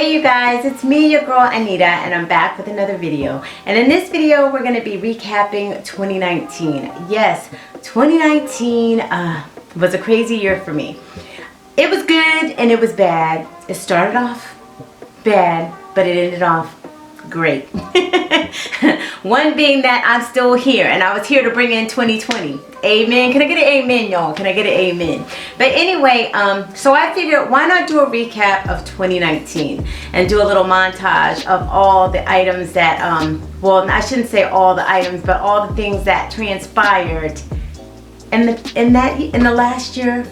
Hey you guys, it's me, your girl Anita, and I'm back with another video. And in this video, we're going to be recapping 2019. Yes, 2019 was a crazy year for me. It was good and it was bad. It started off bad, but it ended off great. One being that I'm still here, and I was here to bring in 2020. Amen. Can I get an amen, y'all? Can I get an amen? But anyway, so I figured, why not do a recap of 2019 and do a little montage of all the items that, well, I shouldn't say all the items, but all the things that transpired in the last year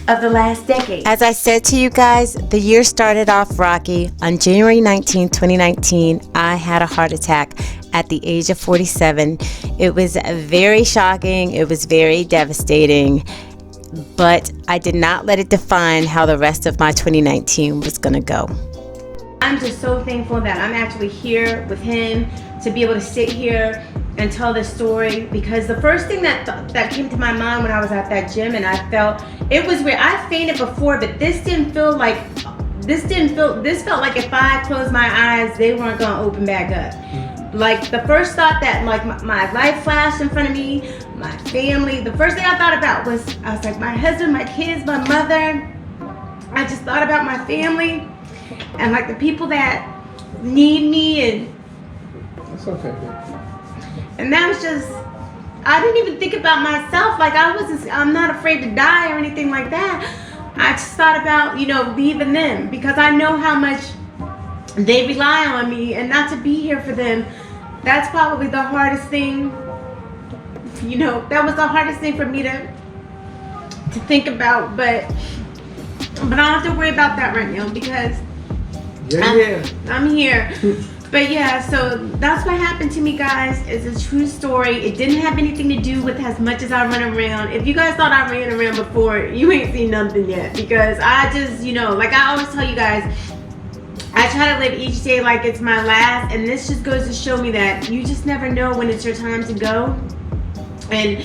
of the last decade. As I said to you guys, the year started off rocky. On January 19, 2019, I had a heart attack at the age of 47. It was very shocking. It was very devastating, but I did not let it define how the rest of my 2019 was gonna go. I'm just so thankful that I'm actually here with him to be able to sit here and tell this story, because the first thing that came to my mind when I was at that gym, and I felt it was weird. I fainted before, but this felt like if I closed my eyes, they weren't gonna open back up. Like the first thought that my life flashed in front of me, my family. The first thing I thought about was, I was like, my husband, my kids, my mother. I just thought about my family and like the people that need me, and it's okay. And that was just, I didn't even think about myself. Like I'm not afraid to die or anything like that. I just thought about, leaving them, because I know how much they rely on me, and not to be here for them. That's probably the hardest thing, that was the hardest thing for me to think about. But I don't have to worry about that right now, because I'm here. But yeah, so that's what happened to me, guys. It's a true story. It didn't have anything to do with as much as I run around. If you guys thought I ran around before, you ain't seen nothing yet, because I just, like I always tell you guys, I try to live each day like it's my last, and this just goes to show me that you just never know when it's your time to go. And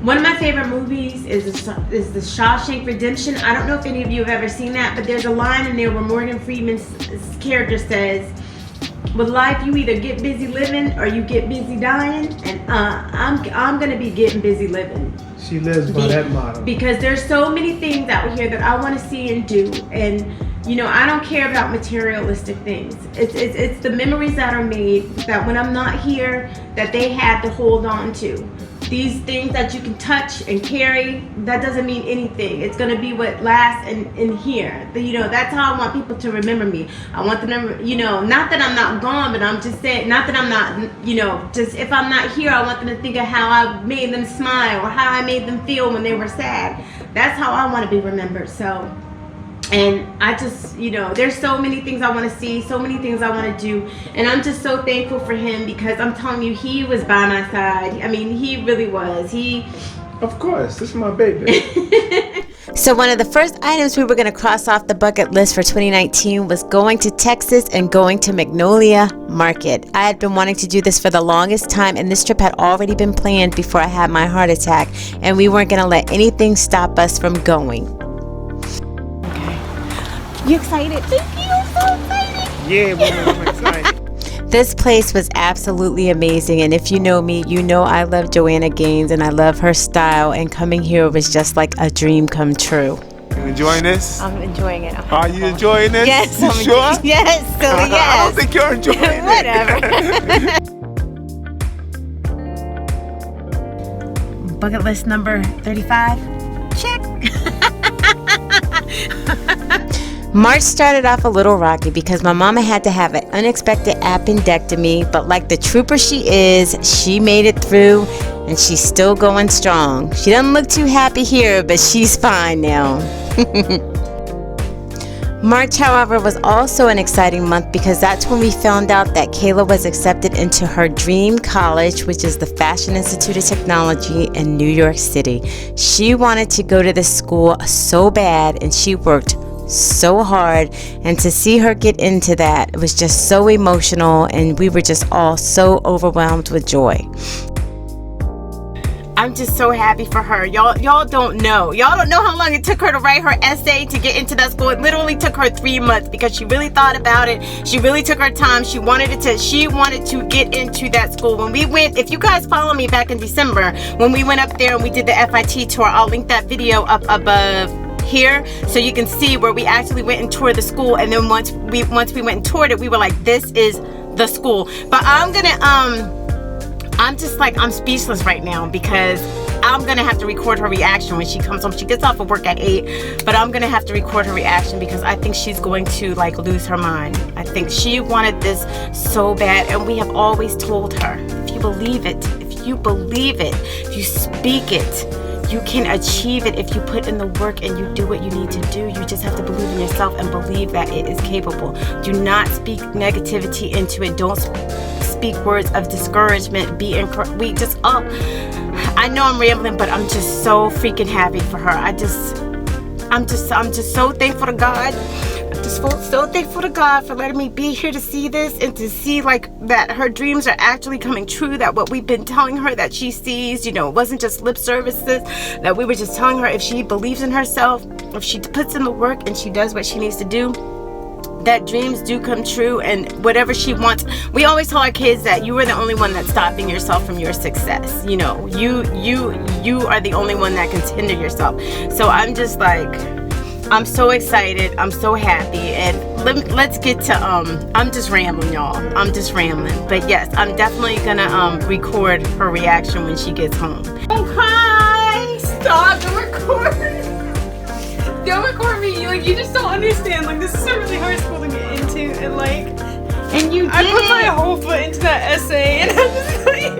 one of my favorite movies is the Shawshank Redemption. I don't know if any of you have ever seen that, but there's a line in there where Morgan Freeman's character says, with life, you either get busy living or you get busy dying, and I'm gonna be getting busy living. She lives by that motto. Because there's so many things out here that I want to see and do, and I don't care about materialistic things. It's the memories that are made, that when I'm not here, that they have to hold on to. These things that you can touch and carry, that doesn't mean anything. It's gonna be what lasts in here. That's how I want people to remember me. I want them to, not that I'm not gone, but I'm just saying, not that I'm not, just if I'm not here, I want them to think of how I made them smile or how I made them feel when they were sad. That's how I want to be remembered. So, and I just, there's so many things I want to see, so many things I want to do, and I'm just so thankful for him, because I'm telling you, he was by my side. I mean, he really was. Of course, this is my baby. So one of the first items we were going to cross off the bucket list for 2019 was going to Texas and going to Magnolia Market. I had been wanting to do this for the longest time, and this trip had already been planned before I had my heart attack, and we weren't going to let anything stop us from going. You excited? Thank you. I'm so excited. Yeah, woman, I'm excited. This place was absolutely amazing, and if you know me, you know I love Joanna Gaines and I love her style, and coming here was just like a dream come true. You enjoying this? I'm enjoying it. Are you enjoying this? Yes. You sure? Yes, silly, yes. I don't think you're enjoying it. Whatever. Bucket list number 35. Check. March started off a little rocky because my mama had to have an unexpected appendectomy, but like the trooper she is, she made it through, and she's still going strong. She doesn't look too happy here, but she's fine now. March, however, was also an exciting month, because that's when we found out that Kayla was accepted into her dream college, which is the Fashion Institute of Technology in New York City. She wanted to go to this school so bad, and she worked so hard, and to see her get into that, it was just so emotional, and we were just all so overwhelmed with joy. I'm just so happy for her. Y'all don't know how long it took her to write her essay to get into that school. It literally took her 3 months because she really thought about it. She really took her time. She wanted to get into that school. When we went, if you guys follow me back in December, when we went up there and we did the FIT tour, I'll link that video up above here so you can see where we actually went and toured the school. And then once we went and toured it, we were like, this is the school. But I'm just like, I'm speechless right now because I'm gonna have to record her reaction when she comes home. She gets off of work at 8, but I'm gonna have to record her reaction because I think she's going to like lose her mind. I think she wanted this so bad, and we have always told her, if you believe it, if you speak it, you can achieve it if you put in the work and you do what you need to do. You just have to believe in yourself and believe that it is capable. Do not speak negativity into it. Don't speak words of discouragement. I know I'm rambling, but I'm just so freaking happy for her. I'm just so thankful to God. I'm just so thankful to God for letting me be here to see this and to see like that her dreams are actually coming true, that what we've been telling her that she sees, it wasn't just lip services, that we were just telling her if she believes in herself, if she puts in the work and she does what she needs to do, that dreams do come true. And whatever she wants, we always tell our kids that you are the only one that's stopping yourself from your success. You are the only one that can hinder yourself. So I'm just like, I'm so excited, I'm so happy. And let's get to I'm just rambling, y'all. I'm just rambling. But yes, I'm definitely gonna record her reaction when she gets home. Don't cry. Stop. Don't record. Don't record me. You just don't understand. Like, this is a really hard school to get into, and you did. I put my whole foot into that essay, and I'm just like,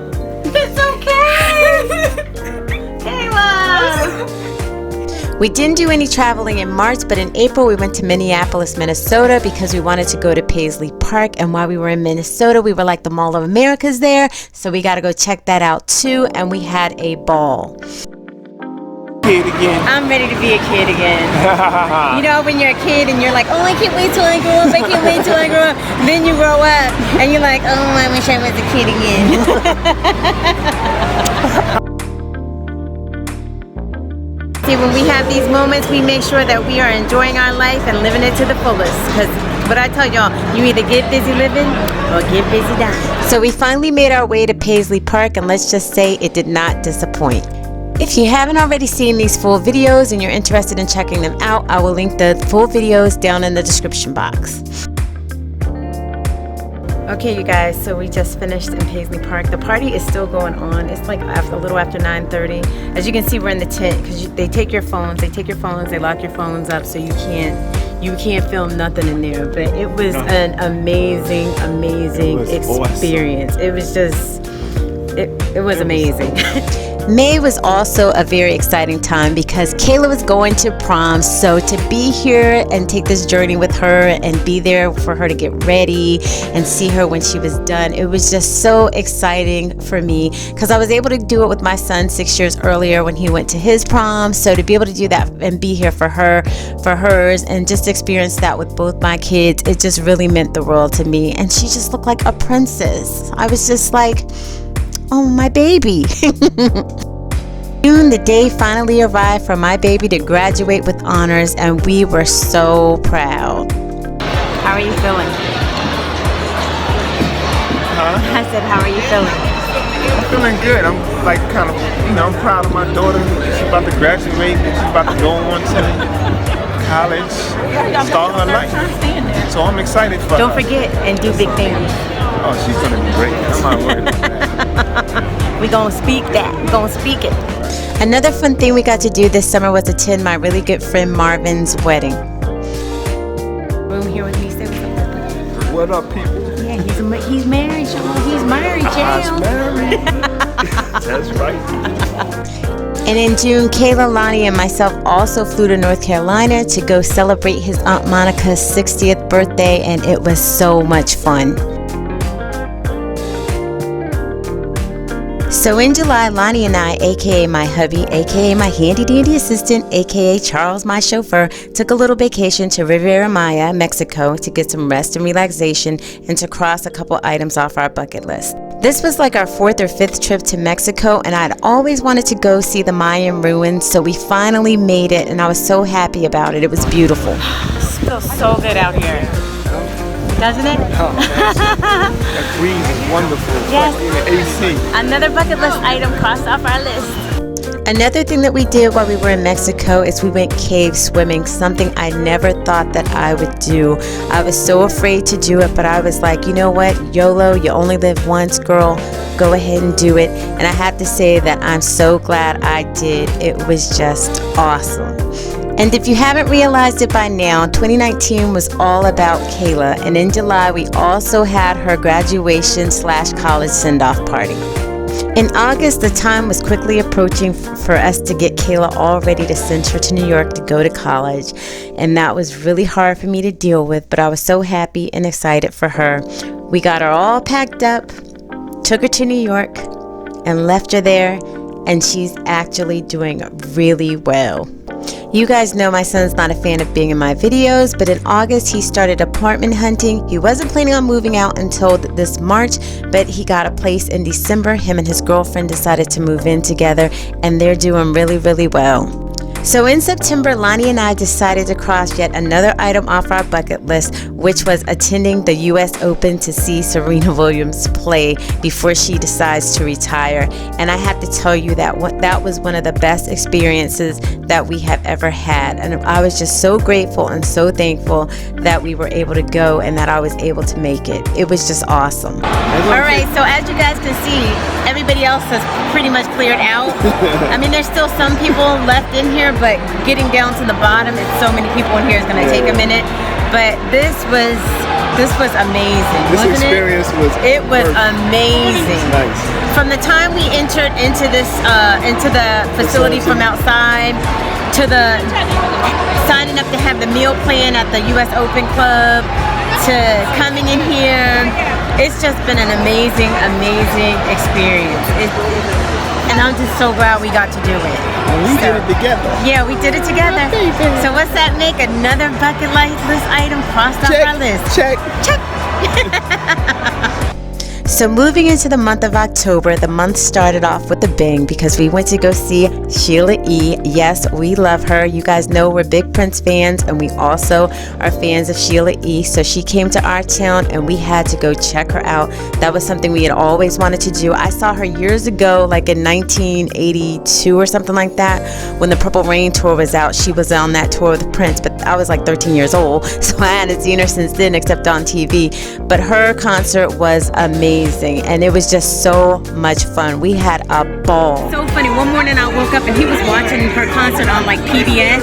it's okay. Kayla. We didn't do any traveling in March, but in April we went to Minneapolis, Minnesota because we wanted to go to Paisley Park. And while we were in Minnesota, we were like, the Mall of America's there, so we got to go check that out too. And we had a ball. Kid again. I'm ready to be a kid again. When you're a kid and you're like, oh, I can't wait till I grow up, I can't wait till I grow up. Then you grow up and you're like, oh, I wish I was a kid again. See, when we have these moments, we make sure that we are enjoying our life and living it to the fullest. Because what I tell y'all, you either get busy living or get busy dying. So we finally made our way to Paisley Park, and let's just say it did not disappoint. If you haven't already seen these full videos and you're interested in checking them out, I will link the full videos down in the description box. Okay, you guys, so we just finished in Paisley Park. The party is still going on. It's like a little after 9:30. As you can see, we're in the tent because they take your phones, they lock your phones up so you can't film nothing in there. But it was an amazing experience. It was just, it was amazing. May was also a very exciting time because Kayla was going to prom, so to be here and take this journey with her and be there for her to get ready and see her when she was done, it was just so exciting for me because I was able to do it with my son 6 years earlier when he went to his prom. So to be able to do that and be here for her, for hers, and just experience that with both my kids, it just really meant the world to me. And she just looked like a princess. I was just like, oh, my baby. June, the day finally arrived for my baby to graduate with honors, and we were so proud. How are you feeling? Huh? I said, how are you feeling? I'm feeling good. I'm like kind of, I'm proud of my daughter. She's about to graduate and she's about to go on to college, start her life. So I'm excited for her. Don't forget and do big things. Oh, she's gonna be great. I'm not worried about that. We're gonna speak that. We're gonna speak it. Another fun thing we got to do this summer was attend my really good friend Marvin's wedding. Room here with me. Say what's up. What up, people? Yeah, he's married, y'all. He's married, I'm married. That's right. And in June, Kayla, Lonnie, and myself also flew to North Carolina to go celebrate his Aunt Monica's 60th birthday, and it was so much fun. So in July, Lonnie and I, aka my hubby, aka my handy dandy assistant, aka Charles, my chauffeur, took a little vacation to Riviera Maya, Mexico, to get some rest and relaxation and to cross a couple items off our bucket list. This was like our 4th or 5th trip to Mexico, and I'd always wanted to go see the Mayan ruins, so we finally made it, and I was so happy about it. It was beautiful. It feels so good out here, doesn't it? Oh, that breeze is wonderful. Yes. Like in the AC. Another bucket list item crossed off our list. Another thing that we did while we were in Mexico is we went cave swimming, something I never thought that I would do. I was so afraid to do it, but I was like, you know what, YOLO, you only live once, girl, go ahead and do it. And I have to say that I'm so glad I did. It was just awesome. And if you haven't realized it by now, 2019 was all about Kayla, and in July we also had her graduation/college send-off party. In August, the time was quickly approaching for us to get Kayla all ready to send her to New York to go to college, and that was really hard for me to deal with, but I was so happy and excited for her. We got her all packed up, took her to New York, and left her there, and she's actually doing really well. You guys know my son's not a fan of being in my videos, but in August he started apartment hunting. He wasn't planning on moving out until this March, but he got a place in December. Him and his girlfriend decided to move in together, and they're doing really, really well. So in September, Lonnie and I decided to cross yet another item off our bucket list, which was attending the US Open to see Serena Williams play before she decides to retire. And I have to tell you that that was one of the best experiences that we have ever had. And I was just so grateful and so thankful that we were able to go and that I was able to make it. It was just awesome. All right, so as you guys can see, everybody else has pretty much cleared out. I mean, there's still some people left in here, but getting down to the bottom, it's so many people in here, it's gonna take a minute. But this was amazing, wasn't it? This experience was amazing. Nice. From the time we entered into this into the facility from outside to the signing up to have the meal plan at the US Open Club to coming in here, it's just been an amazing experience. And I'm just so glad we got to do it. And we did it together. Yeah, we did it together. So what's that make? Another bucket list item crossed off our list. Check. So moving into the month of October, the month started off with a bang because we went to go see Sheila E. Yes, we love her. You guys know we're big Prince fans, and we also are fans of Sheila E. So she came to our town and we had to go check her out. That was something we had always wanted to do. I saw her years ago, like in 1982 or something like that, when the Purple Rain tour was out. She was on that tour with Prince, but I was like 13 years old, so I hadn't seen her since then except on TV. But her concert was amazing, and it was just so much fun. We had a ball. So funny, one morning I woke up and he was watching her concert on like PBS,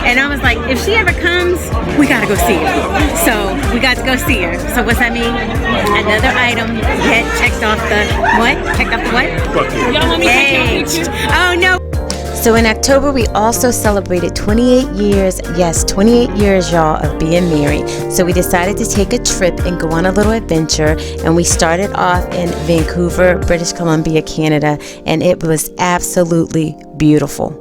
and I was like, if she ever comes, we gotta go see her. So we got to go see her. So what's that mean? Another item get checked off the what? Checked off the what? Y'all want me to take Edged. your picture? Oh no. So in October, we also celebrated 28 years, yes, 28 years, y'all, of being married. So we decided to take a trip and go on a little adventure. And we started off in Vancouver, British Columbia, Canada. And it was absolutely beautiful.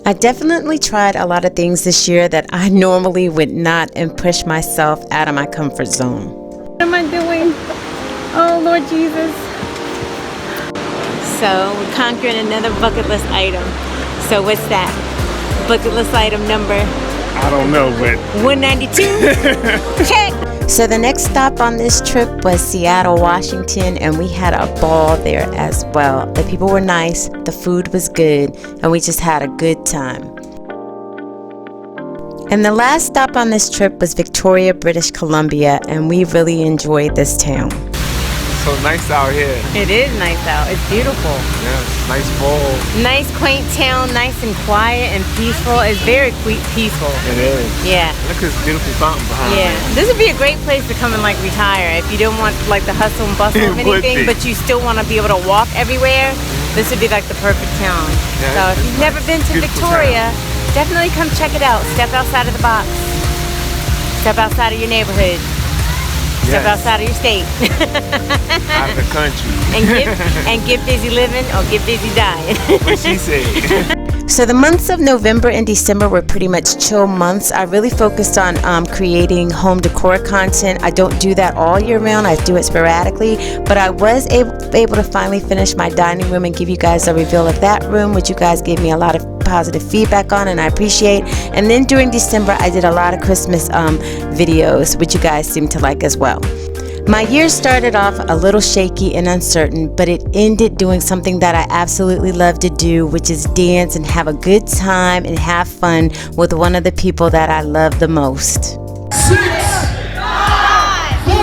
I definitely tried a lot of things this year that I normally would not, and push myself out of my comfort zone. What am I doing? Oh, Lord Jesus. So we're conquering another bucket list item. So what's that? Bucket list item number I don't know, but 192? Check! So the next stop on this trip was Seattle, Washington, and we had a ball there as well. The people were nice, the food was good, and we just had a good time. And the last stop on this trip was Victoria, British Columbia, and we really enjoyed this town. so nice out here. It is nice out. It's beautiful. Yeah, nice fall. Nice quaint town, nice and quiet and peaceful. It's very peaceful. It is. Yeah. Look at this beautiful fountain behind Yeah, me. this would be a great place to come and like retire if you don't want like the hustle and bustle It of would anything, be. but you still want to be able to walk everywhere. This would be like the perfect town. Yeah, So if it's you've nice. never been to Beautiful Victoria, definitely come check it out. Step outside of the box. Step outside of your neighborhood. Step outside of your state. Out of the country. and get busy living or get busy dying. What she said. So the months of November and December were pretty much chill months. I really focused on creating home decor content. I don't do that all year round. I do it sporadically, but I was able to finally finish my dining room and give you guys a reveal of that room, which you guys gave me a lot of positive feedback on, and I appreciate. And then during December, I did a lot of Christmas videos, which you guys seem to like as well. My year started off a little shaky and uncertain, but it ended doing something that I absolutely love to do, which is dance and have a good time and have fun with one of the people that I love the most. 6, 5, 4,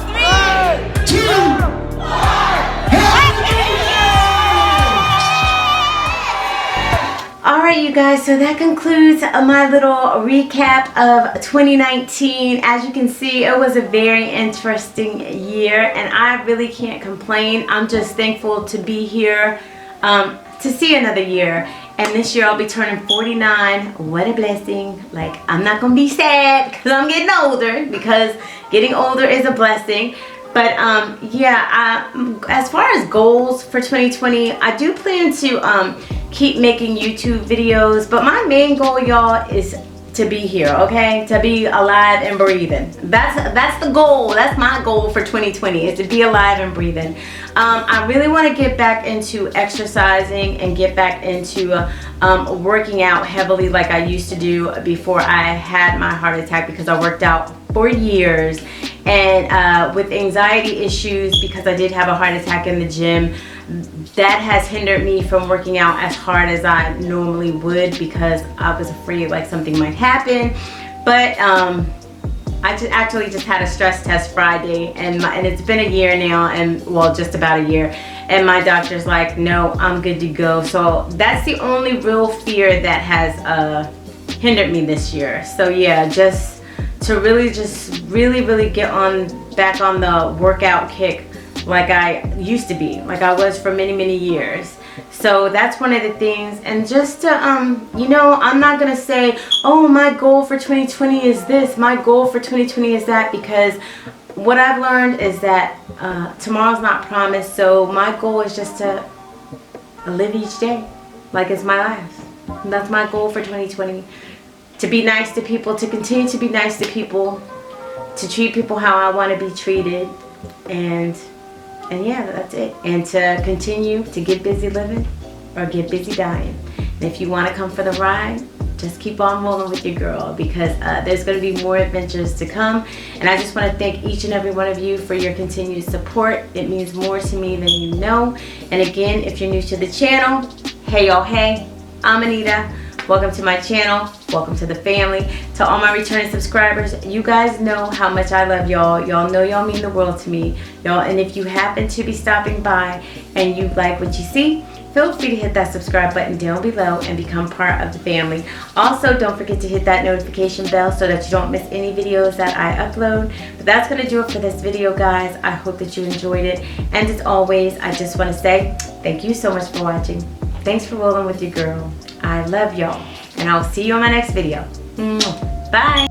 3, 2, 1. Alright you guys, so that concludes my little recap of 2019. As you can see, it was a very interesting year and I really can't complain. I'm just thankful to be here to see another year. And this year I'll be turning 49. What a blessing. Like, I'm not going to be sad because I'm getting older, because getting older is a blessing. But yeah, as far as goals for 2020, I do plan to keep making YouTube videos, but my main goal, y'all, is to be here, okay? To be alive and breathing. That's the goal. That's my goal for 2020, is to be alive and breathing. I really want to get back into exercising and get back into working out heavily like I used to do before I had my heart attack, because I worked out for years, and with anxiety issues, because I did have a heart attack in the gym, that has hindered me from working out as hard as I normally would, because I was afraid like something might happen. But I actually just had a stress test Friday, and it's been a year now, and well, just about a year, and my doctor's like, no, I'm good to go. So that's the only real fear that has hindered me this year. So yeah, just to really get back on the workout kick like I used to be, like I was for many years. So that's one of the things. And just to you know, I'm not gonna say, oh, my goal for 2020 is this, my goal for 2020 is that, because what I've learned is that tomorrow's not promised. So my goal is just to live each day like it's my last. And that's my goal for 2020. To be nice to people, to continue to be nice to people, to treat people how I want to be treated, and yeah, that's it. And to continue to get busy living or get busy dying. And if you want to come for the ride, just keep on rolling with your girl, because there's going to be more adventures to come. And I just want to thank each and every one of you for your continued support. It means more to me than you know. And again, if you're new to the channel, hey y'all, hey, I'm Anita. Welcome to my channel. Welcome to the family. To all my returning subscribers, you guys know how much I love y'all. Y'all know y'all mean the world to me, y'all. And if you happen to be stopping by and you like what you see, feel free to hit that subscribe button down below and become part of the family. Also, don't forget to hit that notification bell so that you don't miss any videos that I upload. But that's going to do it for this video, guys. I hope that you enjoyed it. And as always, I just want to say thank you so much for watching. Thanks for rolling with your girl. I love y'all, and I'll see you on my next video. Bye.